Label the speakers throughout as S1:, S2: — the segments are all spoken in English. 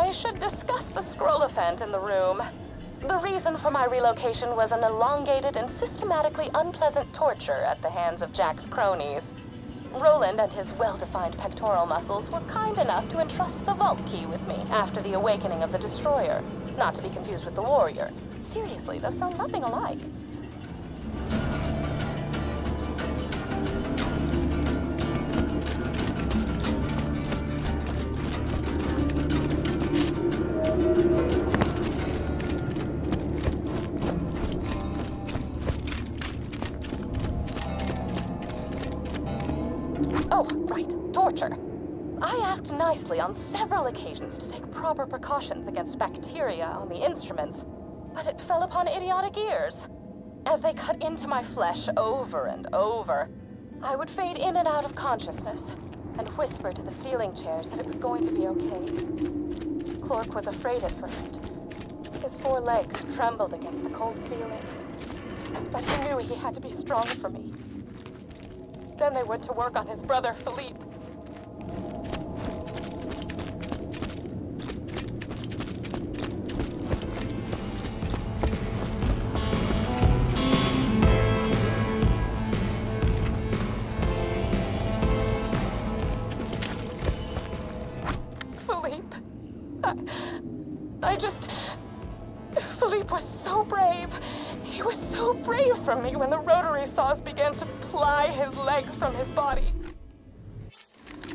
S1: I should discuss the scroll-ophant in the room. The reason for my relocation was an elongated and systematically unpleasant torture at the hands of Jack's cronies. Roland and his well-defined pectoral muscles were kind enough to entrust the vault key with me after the awakening of the Destroyer, not to be confused with the Warrior. Seriously, those sound nothing alike. Oh, right, torture. I asked nicely on several occasions to take proper precautions against bacteria on the instruments, but it fell upon idiotic ears. As they cut into my flesh over and over, I would fade in and out of consciousness and whisper to the ceiling chairs that it was going to be okay. Clark was afraid at first. His 4 legs trembled against the cold ceiling, but he knew he had to be strong for me. Then they went to work on his brother, Philippe. Philippe was so brave. He was so brave for me when the rotary saws began to ply his legs from his body.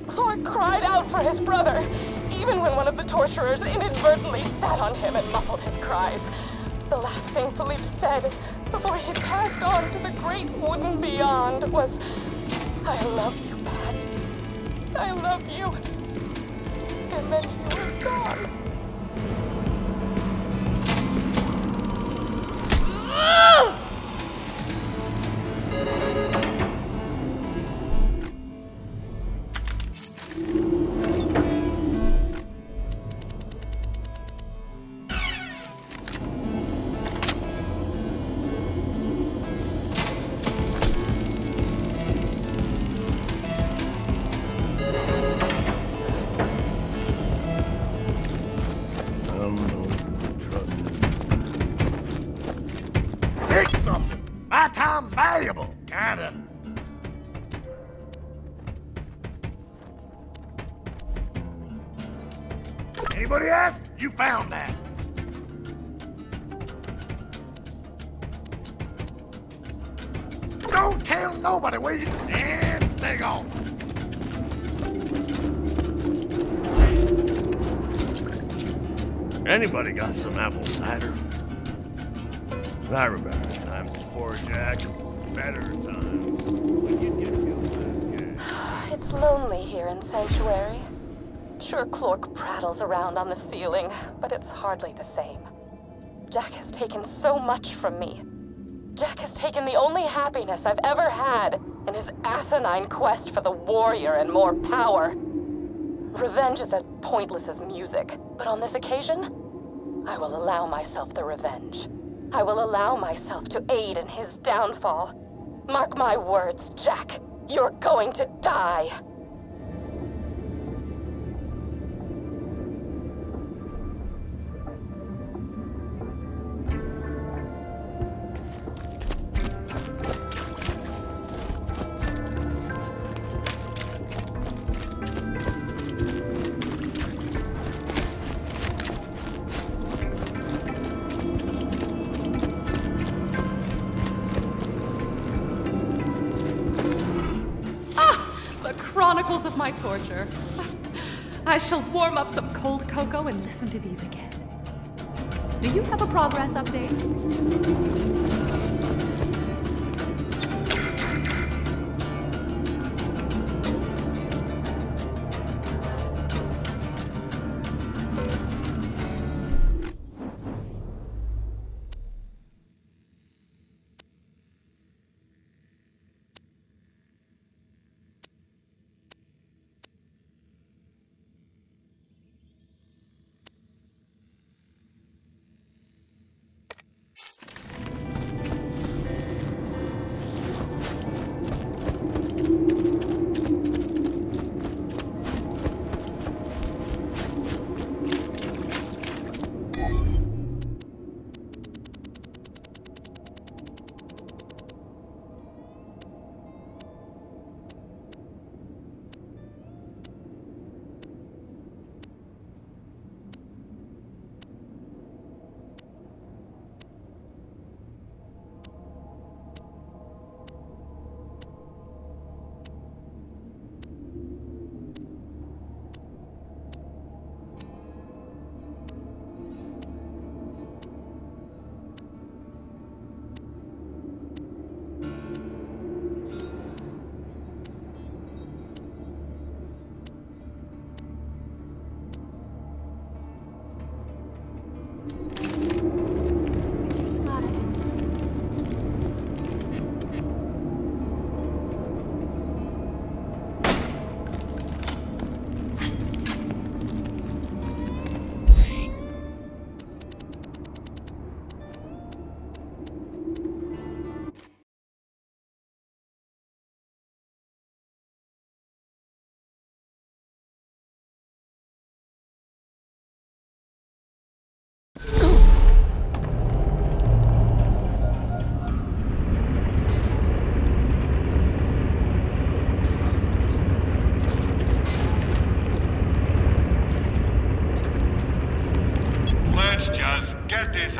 S1: Clark cried out for his brother, even when one of the torturers inadvertently sat on him and muffled his cries. The last thing Philippe said before he passed on to the great wooden beyond was, "I love you, Patty. I love you." And then he was gone.
S2: My time's valuable, kinda. Anybody ask? You found that. Don't tell nobody where you... And stay gone.
S3: Anybody got some apple cider? I remember times before, Jack. Better times. When you get killed this game.
S1: It's lonely here in Sanctuary. Sure, Clark prattles around on the ceiling, but it's hardly the same. Jack has taken so much from me. Jack has taken the only happiness I've ever had in his asinine quest for the warrior and more power. Revenge is as pointless as music, but on this occasion, I will allow myself the revenge. I will allow myself to aid in his downfall. Mark my words, Jack. You're going to die.
S4: Chronicles of my torture. I shall warm up some cold cocoa and listen to these again. Do you have a progress update?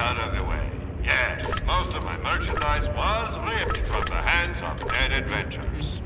S5: out of the way. Yes, most of my merchandise was ripped from the hands of dead adventurers.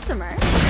S6: awesomer.